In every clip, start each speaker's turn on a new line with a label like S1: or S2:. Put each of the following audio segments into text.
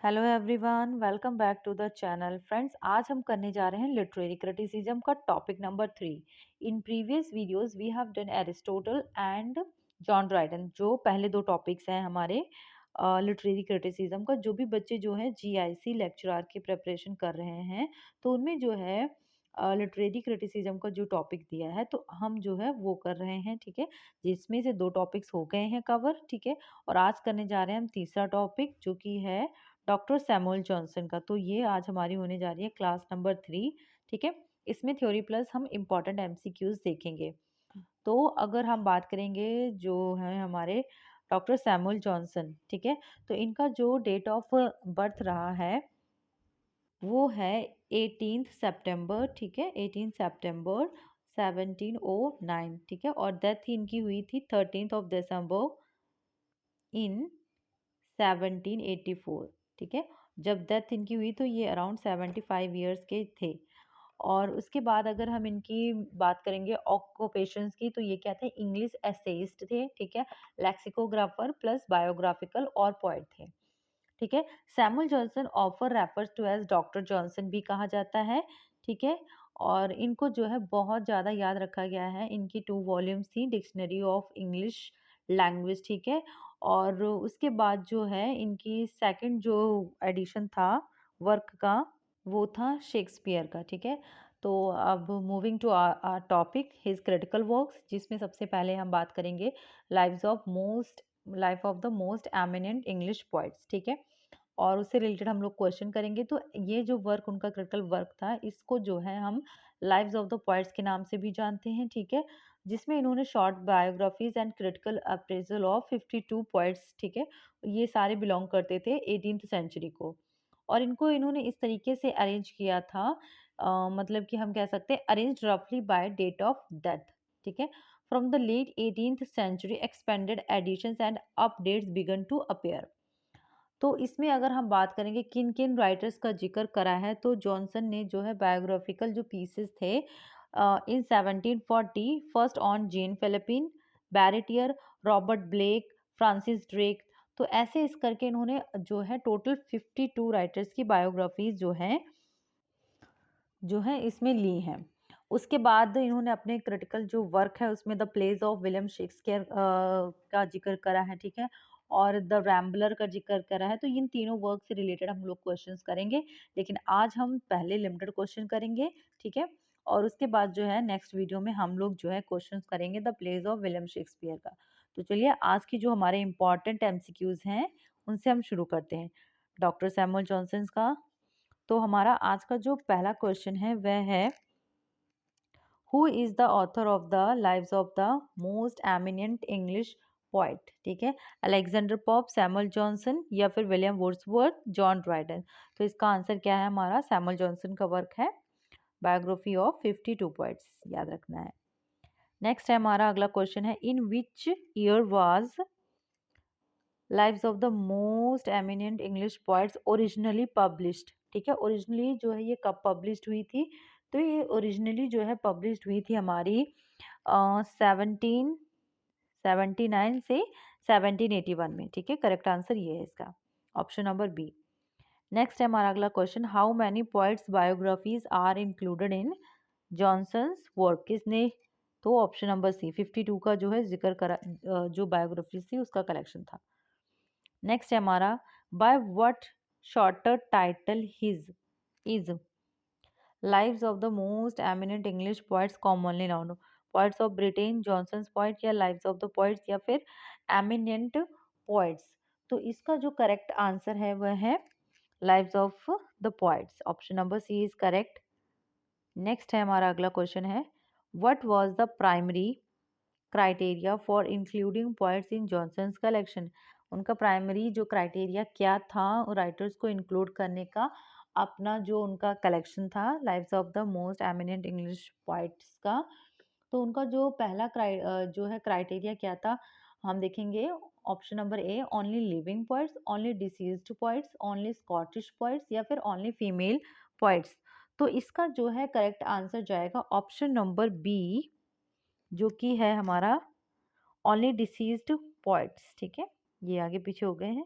S1: Hello everyone, welcome back to the channel. Friends, आज हम करने जा रहे हैं लिटरेरी क्रिटिसिज्म का topic number 3। In previous videos we have done Aristotle and John Dryden, जो पहले दो टॉपिक्स हैं हमारे लिटरेरी क्रिटिसिज्म का। जो भी बच्चे जो है जीआईसी लेक्चरर की प्रिपरेशन कर रहे हैं, तो उनमें जो है लिटरेरी क्रिटिसिज्म का जो टॉपिक दिया है, तो हम जो है वो कर रहे हैं। ठीक है, जिसमें से दो टॉपिक्स हो गए हैं कवर। ठीक है, और आज करने जा रहे हैं हम तीसरा टॉपिक, जो कि है डॉक्टर सैमुअल जॉनसन का। तो ये आज हमारी होने जा रही है क्लास नंबर 3। ठीक है, इसमें थ्योरी प्लस हम इम्पॉर्टेंट एमसीक्यूज देखेंगे। तो अगर हम बात करेंगे जो है हमारे डॉक्टर सैमुअल जॉनसन, ठीक है, तो इनका जो डेट ऑफ बर्थ रहा है वो है 18 सितंबर। ठीक है, 18 सितंबर 1709। ठीक है, और डेथ इनकी हुई थी 13 दिसंबर इन 1784। ठीक है, जब डेथ इनकी हुई तो ये अराउंड 75 ईयर्स के थे। और उसके बाद अगर हम इनकी बात करेंगे ऑक्यूपेशंस की, तो ये क्या थे? इंग्लिश एसेइस्ट थे। ठीक है, लेक्सिकोग्राफर प्लस बायोग्राफिकल और पोएट थे। ठीक है, Samuel Johnson offer refers to as doctor Johnson भी कहा जाता है। ठीक है, और इनको जो है बहुत ज़्यादा याद रखा गया है। इनकी 2 वॉल्यूम्स थी डिक्शनरी ऑफ इंग्लिश लैंग्वेज। ठीक है, और उसके बाद जो है इनकी सेकंड जो एडिशन था वर्क का, वो था शेक्सपियर का। ठीक है, तो अब moving to our topic his critical works, जिसमें सबसे पहले हम बात करेंगे life of the most eminent English poets. ठीक है, और उससे रिलेटेड हम लोग क्वेश्चन करेंगे। तो ये जो वर्क उनका क्रिटिकल वर्क था, इसको जो है हम लाइव्स ऑफ द पोइट्स के नाम से भी जानते हैं। ठीक है, जिसमें इन्होंने short biographies and critical appraisal of 52 poets, ठीक है, ये सारे बिलोंग करते थे 18th सेंचुरी को। और इनको इन्होंने इस तरीके से अरेंज किया था, मतलब कि हम कह सकते हैं अरेंज रफली बाय डेट ऑफ डेथ। ठीक है, from the late 18th century expanded editions and updates began to appear. तो इसमें अगर हम बात करेंगे किन किन राइटर्स का जिक्र करा है, तो जॉनसन ने जो है बायोग्राफिकल जो पीसेस थे in 1740 first on Jean Philippe, Baratier, Robert Blake, Francis Drake. तो ऐसे इस करके इन्होंने जो है टोटल 52 राइटर्स की बायोग्राफीज जो है इसमें ली हैं। उसके बाद इन्होंने अपने क्रिटिकल जो वर्क है उसमें the plays of William Shakespeare का जिक्र करा है। ठीक है, और द रैम्बलर का जिक्र करा है। तो इन तीनों वर्क से रिलेटेड हम लोग क्वेश्चंस करेंगे, लेकिन आज हम पहले लिमिटेड क्वेश्चन करेंगे। ठीक है, और उसके बाद जो है नेक्स्ट वीडियो में हम लोग जो है क्वेश्चंस करेंगे the plays of William Shakespeare का। तो चलिए आज की जो हमारे इंपॉर्टेंट एमसीक्यूज हैं उनसे हम शुरू करते हैं। डॉक्टर सैमुअल जॉनसन का तो हमारा आज का जो पहला क्वेश्चन है वह है, who is the author of the lives of the most eminent English poet? ठीक है, अलेक्जेंडर पॉप, सैमुअल जॉनसन या फिर विलियम वर्ड्सवर्थ, जॉन ड्राइडन। तो इसका आंसर क्या है? हमारा सैमुअल जॉनसन का वर्क है बायोग्राफी ऑफ 52 पोइट्स, याद रखना है। नेक्स्ट है हमारा अगला क्वेश्चन है, in which year was lives of the most eminent English poets originally published? ठीक है, ओरिजिनली जो है ये कब पब्लिश्ड हुई थी? तो ये ओरिजिनली जो है पब्लिश्ड हुई थी हमारी 1779 से 1781 में। ठीक है, करेक्ट आंसर ये है इसका, ऑप्शन नंबर बी। नेक्स्ट है हमारा अगला question, how many poets biographies are included in Johnson's work? किसने? तो ऑप्शन नंबर सी, 52 का जो है जिक्र करा, जो बायोग्राफीज थी उसका कलेक्शन था। नेक्स्ट है हमारा, by what shorter title his is lives of the most eminent English poets commonly known? Poets of Britain, Johnson's poet, या लाइव्स ऑफ द पोइट्स, या फिर एमिनेंट पोइट्स? तो इसका जो करेक्ट आंसर है वह है lives of the poets, option number C is correct. Next है हमारा अगला क्वेश्चन है, what was the primary criteria for including poets in Johnson's collection? उनका प्राइमरी जो क्राइटेरिया क्या था राइटर्स को इंक्लूड करने का अपना जो उनका कलेक्शन था lives of the most eminent English poets का? तो उनका जो पहला जो है क्राइटेरिया क्या था, हम देखेंगे। ऑप्शन नंबर ए, only living poets, only deceased poets, only Scottish poets, या फिर ओनली फीमेल पोइट्स? तो इसका जो है करेक्ट आंसर जाएगा ऑप्शन नंबर बी, जो कि है हमारा ओनली डिसीज्ड पोइट्स। ठीक है, ये आगे पीछे हो गए हैं।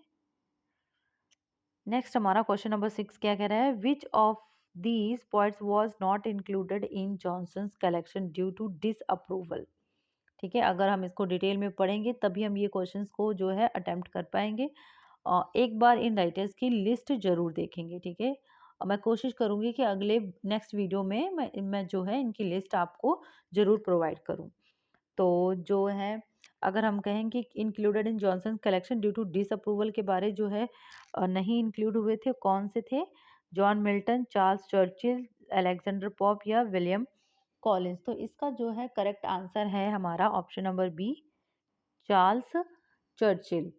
S1: नेक्स्ट हमारा क्वेश्चन नंबर 6 क्या कह रहा है, which of these points was not included in Johnson's collection due to disapproval. ठीक है, अगर हम इसको डिटेल में पढ़ेंगे तभी हम ये क्वेश्चंस को जो है अटेम्प्ट कर पाएंगे। एक बार इन राइटर्स की लिस्ट जरूर देखेंगे। ठीक है, मैं कोशिश करूंगी कि अगले नेक्स्ट वीडियो में मैं जो है इनकी लिस्ट आपको जरूर प्रोवाइड करूं। तो जो है अगर हम कहें कि included in Johnson collection due to disapproval के बारे जो है नहीं इंक्लूड हुए थे, कौन से थे, John Milton, Charles Churchill, Alexander Pope या विलियम कॉलिंस। तो इसका जो है करेक्ट आंसर है हमारा option number B, Charles Churchill.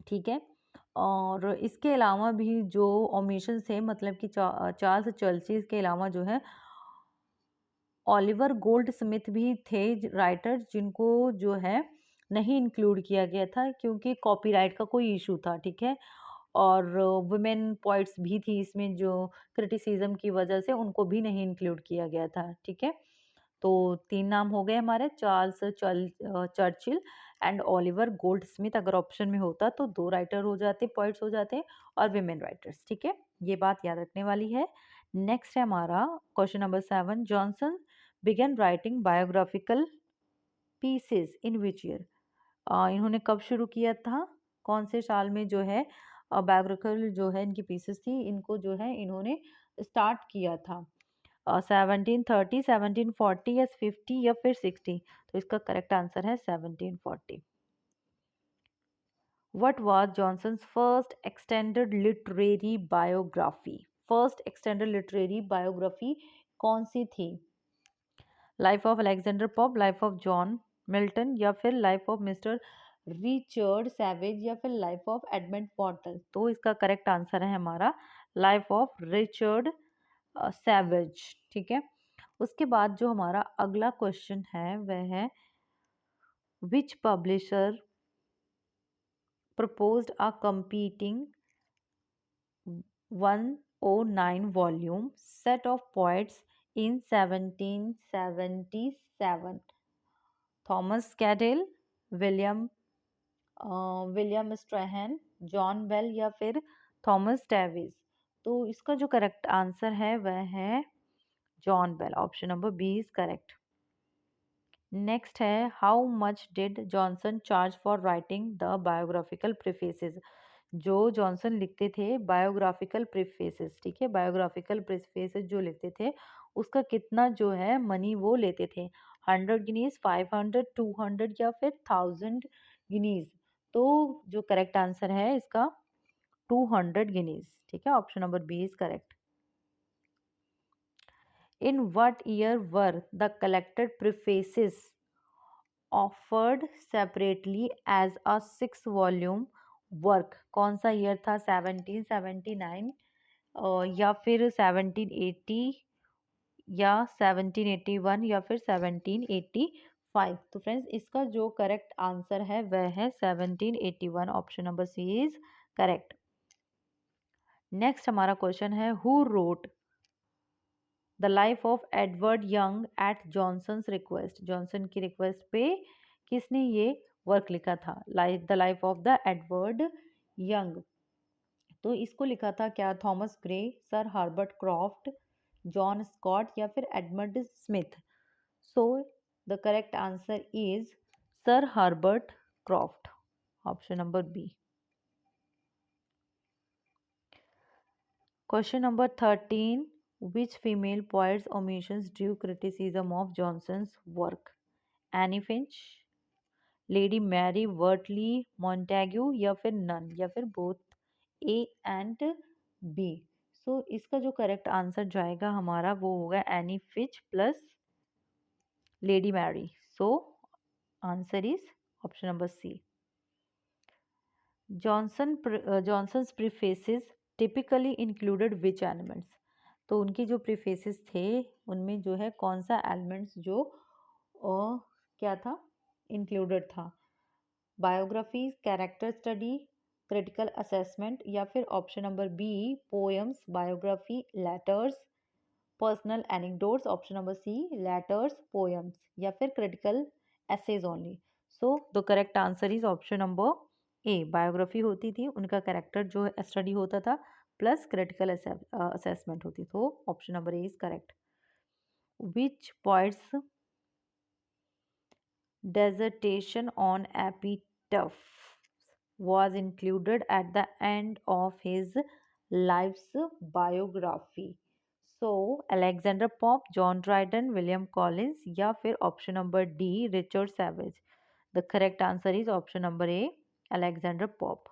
S1: ठीक है, और इसके अलावा भी जो ओमिशन थे, मतलब कि चार्ल्स चर्चिल के अलावा जो है ओलिवर गोल्ड स्मिथ भी थे राइटर, जिनको जो है नहीं इंक्लूड किया गया था क्योंकि कॉपीराइट का कोई इशू था। ठीक है, और वुमेन पॉइंट्स भी थी इसमें जो क्रिटिसिज्म की वजह से उनको भी नहीं इंक्लूड किया गया था। ठीक है, तो 3 नाम हो गए हमारे, Charles Churchill and Oliver gold Smith. अगर ऑप्शन में होता तो 2 राइटर हो जाते, पॉइंट्स हो जाते, और विमेन राइटर्स। ठीक है, ये बात याद रखने वाली है। नेक्स्ट है हमारा question number 7, Johnson began writing biographical pieces in which year. इन्होंने कब शुरू किया था, कौन से साल में जो है बायोग्राफिकल जो है इनकी पीसेस थी, इनको जो है इन्होंने स्टार्ट किया था। 1730, 1740 या 50 या फिर 60। तो इसका करेक्ट आंसर है 1740। What was Johnson's first extended literary biography? First extended literary biography कौन सी थी? Life of Alexander Pope, life of John Milton, या फिर life of mister Richard Savage, या फिर लाइफ ऑफ एडमंड पॉटल। तो इसका करेक्ट आंसर है हमारा लाइफ ऑफ रिचर्ड सैवेज। ठीक है, उसके बाद जो हमारा अगला क्वेश्चन है वह है, विच publisher proposed a competing 109 volume set of poets in 1777? Thomas Cadell, William William Strahan, John Bell, या फिर थॉमस डेविस। तो इसका जो करेक्ट आंसर है वह है John Bell. Option number B is correct. Next है, how much did Johnson charge for writing the biographical prefaces. जो जॉनसन लिखते थे बायोग्राफिकल प्रीफेसेस, ठीक है, बायोग्राफिकल प्रीफेसेस जो लिखते थे उसका कितना जो है मनी वो लेते थे, 100 गिनीज, 500, 200 या फिर 1000 गिनीज। तो जो करेक्ट आंसर है इसका 200 गिनीज। ठीक है, option number B is correct. In what year were the collected prefaces offered separately as a 6 volume work? कौन सा ईयर था, 1779 या फिर 1780 या 1781 या फिर 1785? तो फ्रेंड्स इसका जो करेक्ट आंसर है वह है 1781। Option number C is correct. Next हमारा क्वेश्चन है, who wrote the life of Edward Young at Johnson's request. Johnson की रिक्वेस्ट पे किसने ये वर्क लिखा था, the life of the Edward Young? तो इसको लिखा था क्या, Thomas Gray, sir Herbert Croft, John Scott, या फिर Edmund Smith? So the correct answer is sir Herbert Croft. Option number B. Question number 13, which female poets omissions drew criticism of Johnson's work? Anne Finch, Lady Mary Wortley Montagu, या फिर none, या फिर both A and B? So इसका जो correct answer जाएगा हमारा वो होगा Anne Finch plus Lady Mary. So answer is option number C. Johnson's prefaces typically included which elements? तो उनकी जो प्रीफेसेस थे उनमें जो है कौन सा एलिमेंट्स जो क्या था, इंक्लूडेड था? Biography, character study, critical assessment, या फिर option number B poems, biography, letters, personal anecdotes. Option number C letters, poems, या फिर critical essays only. So the correct answer is option number A biography होती थी, उनका character जो है study होता था, प्लस क्रिटिकल असेसमेंट होती, तो option number A is correct. Which points dissertation on epitaph was included at the end of his life's biography. So Alexander Pope, John Dryden, William Collins या फिर option number D Richard Savage. The correct answer is option number A Alexander Pope.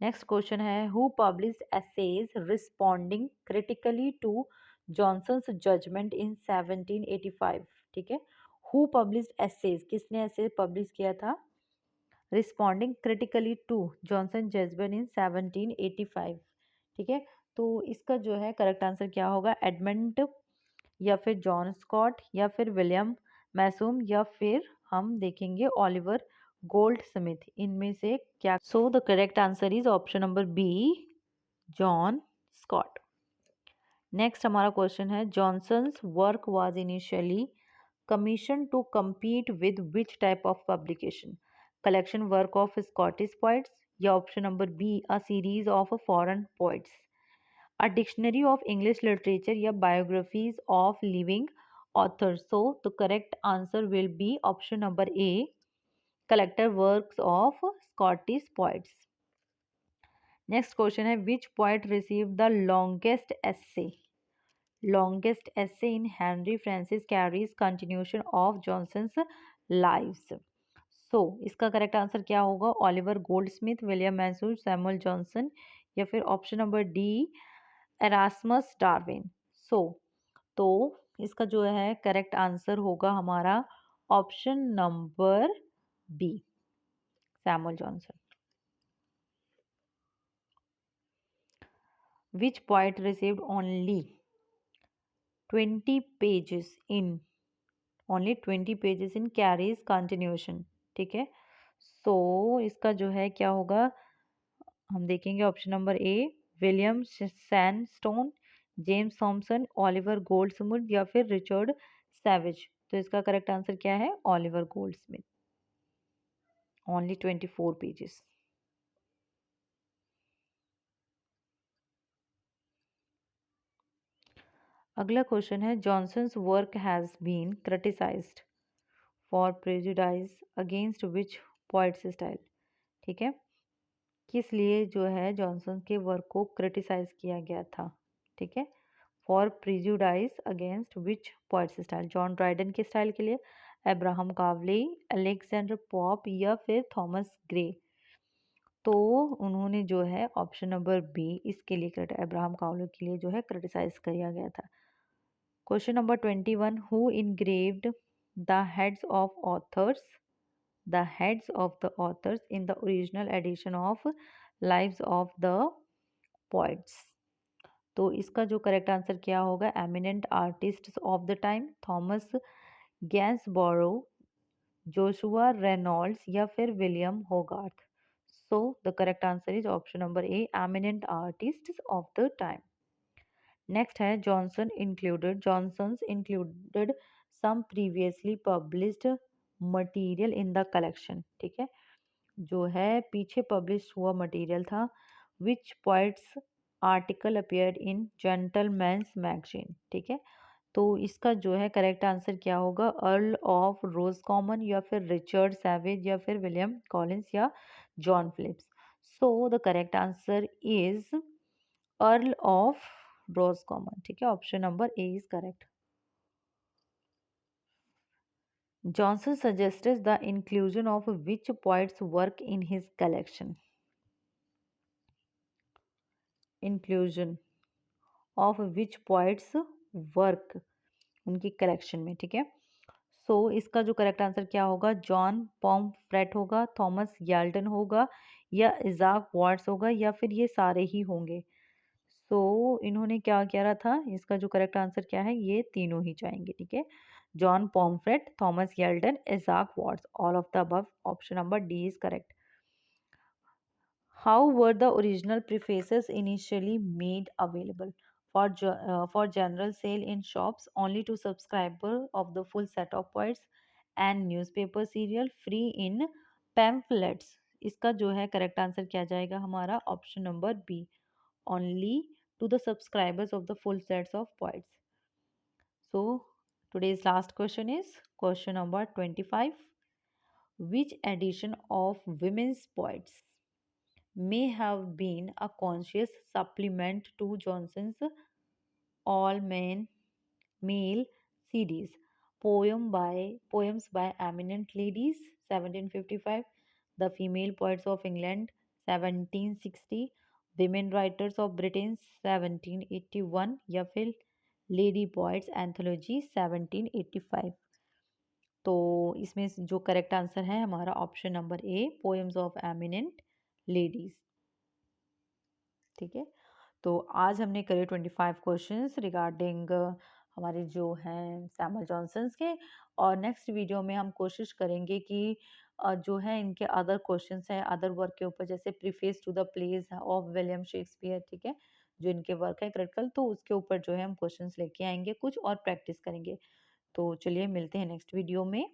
S1: Next question है who published essays responding critically to Johnson's judgment in 1785. ठीक है, who published essays, किसने ऐसे publish किया था responding critically to Johnson judgement in 1785। ठीक है, तो इसका जो है करेक्ट आंसर क्या होगा एडमंड या फिर जॉन स्कॉट या फिर विलियम मैसूम या फिर हम देखेंगे ओलिवर गोल्ड स्मिथ, इनमें से क्या। So the correct answer is option number B John Scott. Next हमारा क्वेश्चन है Johnson's work was initially commissioned to compete with which type of publication? Collection work of Scottish poets या option number B a series of foreign poets, a dictionary of English literature या biographies of living authors. So the correct answer will be option number A collector works of Scottish poets. Next question है which poet received the longest essay in Henry Francis Carey's continuation of Johnson's lives. So इसका correct answer क्या होगा Oliver Goldsmith, William Mason, Samuel Johnson या फिर option number D Erasmus Darwin. So तो इसका जो है करेक्ट आंसर होगा हमारा option number B Samuel Johnson. Which poet received only 20 pages in Carey's continuation? ठीक है, सो इसका जो है क्या होगा हम देखेंगे option number A William Shenstone, James Thomson, Oliver Goldsmith या फिर रिचर्ड सैवेज। तो इसका करेक्ट आंसर क्या है ओलिवर गोल्डस्मिथ, ओनली 24 पेजेस। अगला क्वेश्चन है Johnson's work has been criticised for prejudice against which poets style. ठीक है, किस लिए जो है जॉनसन के वर्क को क्रिटिसाइज किया गया था। ठीक है, for prejudice against which poets style, John Dryden के स्टाइल के लिए, अब्राहम कावले, अलेक्जेंडर पॉप या फिर थॉमस ग्रे। तो उन्होंने जो है ऑप्शन नंबर बी इसके लिए अब्राहम कावले के लिए जो है क्रिटिसाइज किया गया था। Question number 21 who engraved the heads of authors in the original edition of lives of the poets? तो इसका जो करेक्ट आंसर क्या होगा eminent artist of the time, Thomas Gainsborough, Joshua Reynolds या फिर William Hogarth. So the correct answer is option number A eminent artist of the time. Next है Johnson's included some previously published material in the collection. ठीक है, जो है पीछे publish हुआ material था which poet's article appeared in Gentleman's magazine. ठीक है, तो इसका जो है करेक्ट आंसर क्या होगा अर्ल ऑफ रोज कॉमन या फिर रिचर्ड सैवेज या फिर विलियम कॉलिंस या John Philips. So the correct answer is Earl of Roscommon. ठीक है, option number A is correct. Johnson suggested the inclusion of which poet's work in his collection? Inclusion of which poet's work उनकी collection में। ठीक है, सो इसका जो correct answer क्या होगा जॉन पॉम्फ्रेट होगा, थॉमस याल्टन होगा या इजाक वाट्स होगा या फिर ये सारे ही होंगे। सो इन्होंने क्या किया रहा था इसका जो करेक्ट आंसर क्या है ये तीनों ही जाएंगे। ठीक है, John Pomfret, Thomas Yalden, Isaac Watts, all of the above, option number D is correct. How were the original prefaces initially made available? For general sale in shops only to subscriber of the full set of poets and newspaper serial free in pamphlets. इसका जो है correct answer क्या जाएगा हमारा option number B, only to the subscribers of the full sets of poets. So today's last question is question number 25. Which edition of Women's Poets may have been a conscious supplement to Johnson's all men male series? Poems by eminent ladies 1755, The Female Poets of England 1760, Women Writers of Britain 1781 या फिर lady poets anthology 1785। तो इसमें जो correct answer है हमारा option number A, poems of eminent ladies. ठीक है, तो आज हमने करे 25 क्वेश्चंस रिगार्डिंग हमारे जो हैं सैमुअल जॉनसन्स के, और नेक्स्ट वीडियो में हम कोशिश करेंगे कि जो है इनके अदर क्वेश्चंस हैं अदर वर्क के ऊपर, जैसे preface to the plays of William Shakespeare, ठीक है, जो इनके वर्क है क्रिटिकल, तो उसके ऊपर जो है हम क्वेश्चंस लेके आएंगे कुछ और प्रैक्टिस करेंगे। तो चलिए मिलते हैं नेक्स्ट वीडियो में।